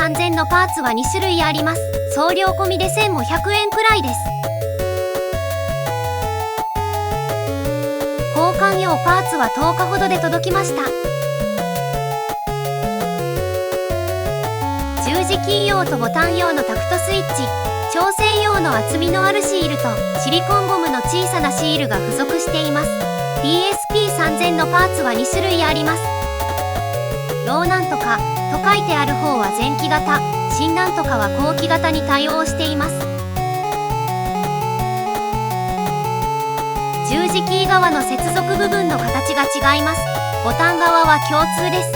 PSP3000 のパーツは2種類あります。送料込みで1500円くらいです。交換用パーツは10日ほどで届きました。十字キー用とボタン用のタクトスイッチ、調整用の厚みのあるシールとシリコンゴムの小さなシールが付属しています。 PSP3000 のパーツは2種類あります。ローなんとかと書いてある方は前期型、新なんとかは後期型に対応しています。十字キー側の接続部分の形が違います。ボタン側は共通です。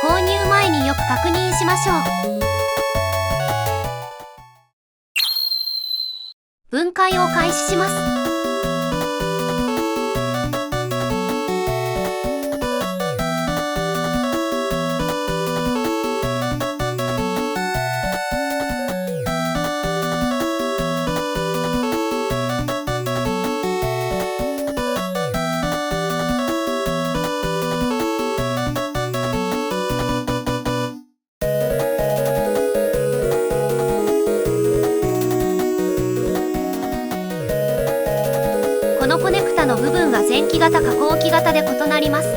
購入前によく確認しましょう。分解を開始します。このコネクタの部分が前期型か後期型で異なります。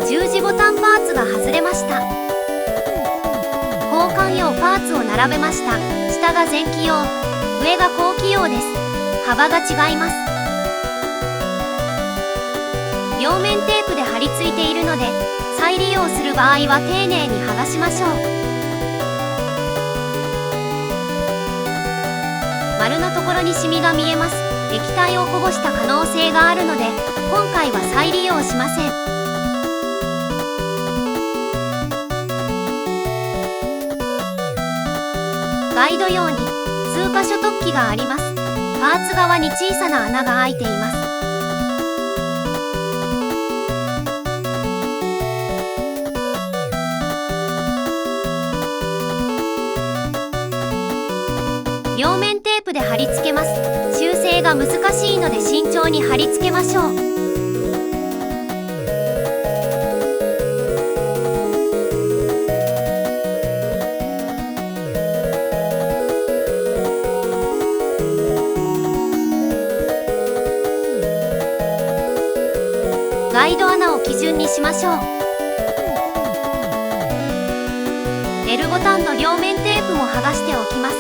十字ボタンパーツが外れました。交換用パーツを並べました。下が前期用、上が後期用です。幅が違います。両面テープで貼り付いているので、再利用する場合は丁寧に剥がしましょう。丸のところにシミが見えます。液体をこぼした可能性があるので、今回は再利用しません。ガイド用に数箇所突起があります。パーツ側に小さな穴が開いています。両面テープで貼り付けます。修正が難しいので慎重に貼り付けましょう。ガイド穴を基準にしましょう。L ボタンの両面テープも剥がしておきます。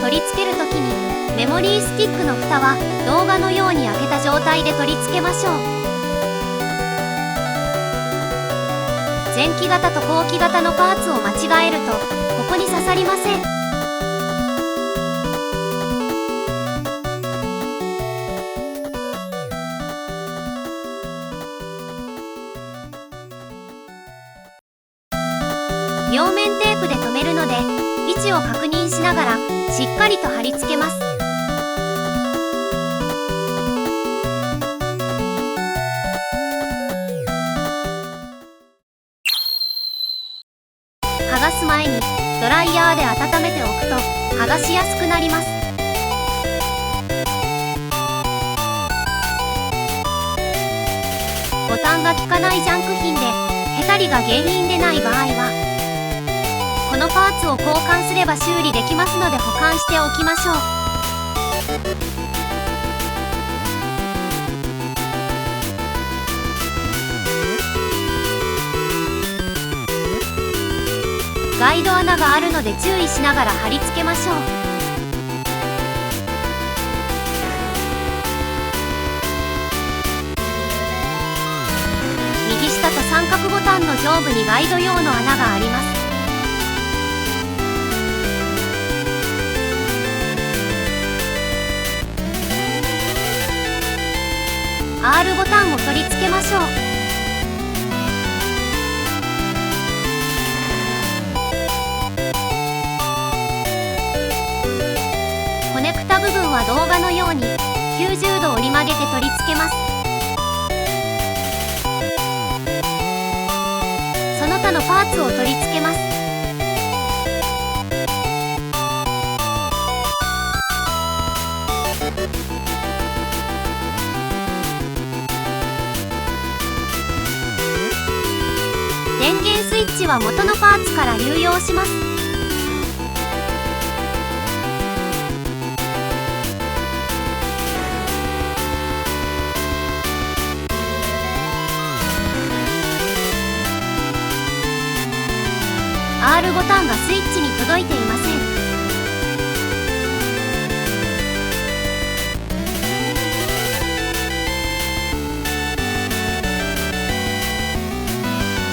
取り付けるときにメモリースティックの蓋は動画のように開けた状態で取り付けましょう。前期型と後期型のパーツを間違えるとここに刺さりません。両面テープで留めるので位置を確認しながらしっかりと貼り付けます。剥がす前にドライヤーで温めておくと剥がしやすくなります。ボタンが効かないジャンク品でへたりが原因でない場合はこのパーツを交換すれば修理できますので保管しておきましょう。ガイド穴があるので注意しながら貼り付けましょう。右下と三角ボタンの上部にガイド用の穴があります。R ボタンを取り付けましょう。コネクタ部分は動画のように90度折り曲げて取り付けます。その他のパーツを取り付けます。電源スイッチは元のパーツから流用します。R ボタンがスイッチに届いていません。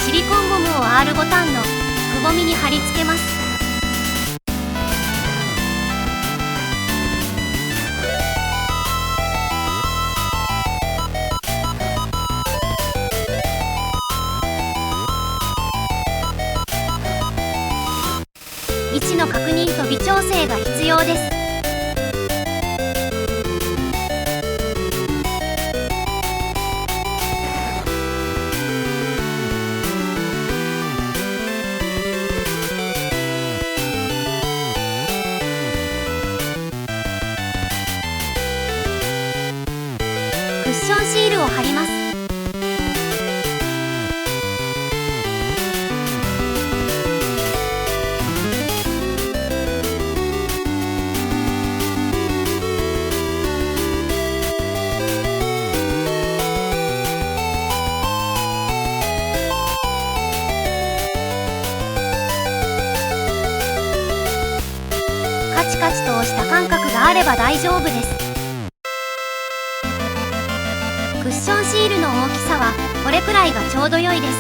シリコンゴムを R ボタンのくぼみに貼り付けます。位置の確認と微調整が必要です。クッションシールを貼ります。カチカチと押した感覚があれば大丈夫です。クッションシールの大きさはこれくらいがちょうど良いです。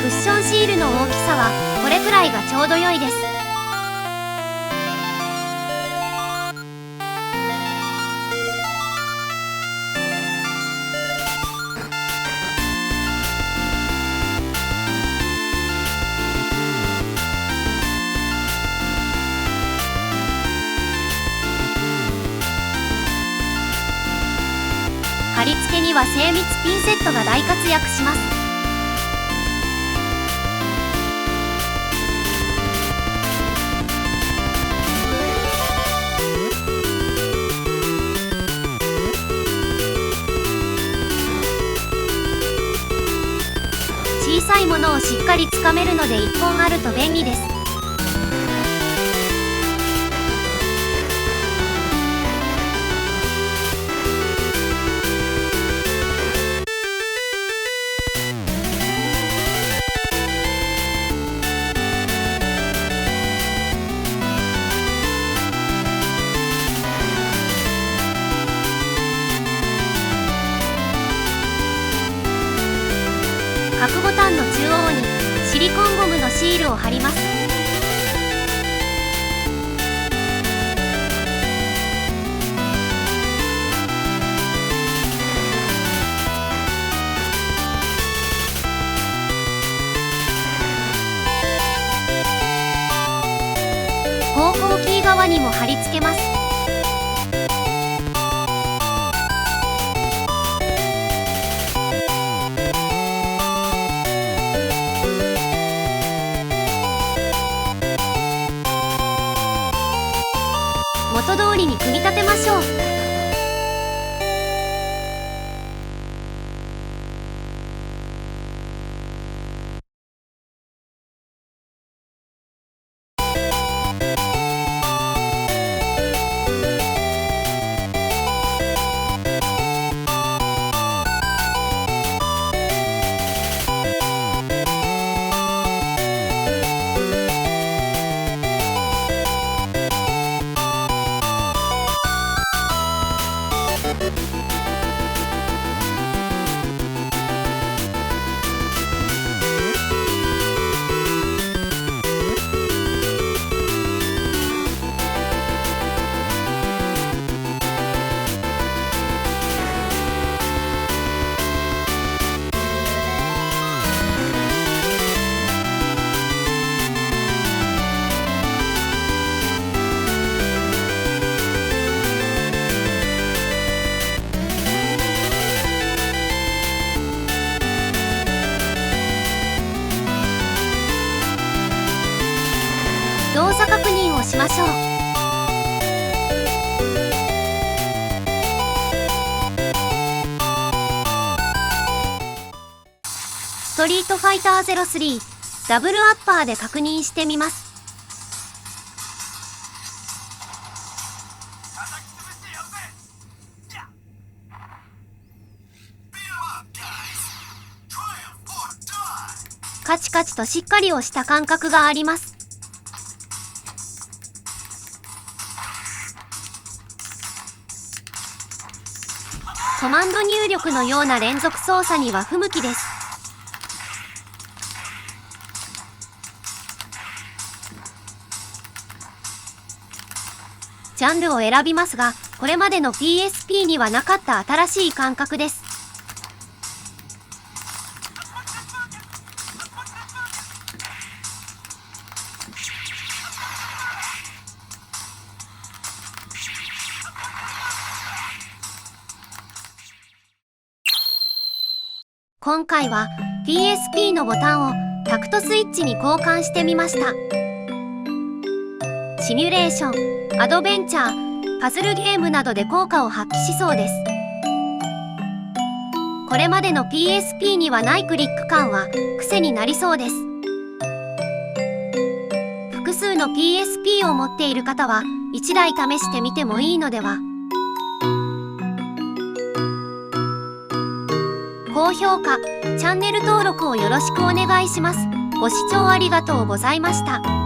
クッションシールの大きさはこれくらいがちょうど良いです。貼り付けには精密ピンセットが大活躍します。小さいものをしっかりつかめるので1本あると便利です。各ボタンの中央にシリコンゴムのシールを貼ります。方向キー側にも貼り付けます。元通りに組み立てましょう。しましょう。ストリートファイター03ダブルアッパーで確認してみます。カチカチとしっかり押した感覚があります。コマンド入力のような連続操作には不向きです。ジャンルを選びますが、これまでの PSP にはなかった新しい感覚です。今回は PSP のボタンをタクトスイッチに交換してみました。シミュレーション、アドベンチャー、パズルゲームなどで効果を発揮しそうです。これまでの PSP にはないクリック感は癖になりそうです。複数の PSP を持っている方は1台試してみてもいいのでは。高評価、チャンネル登録をよろしくお願いします。ご視聴ありがとうございました。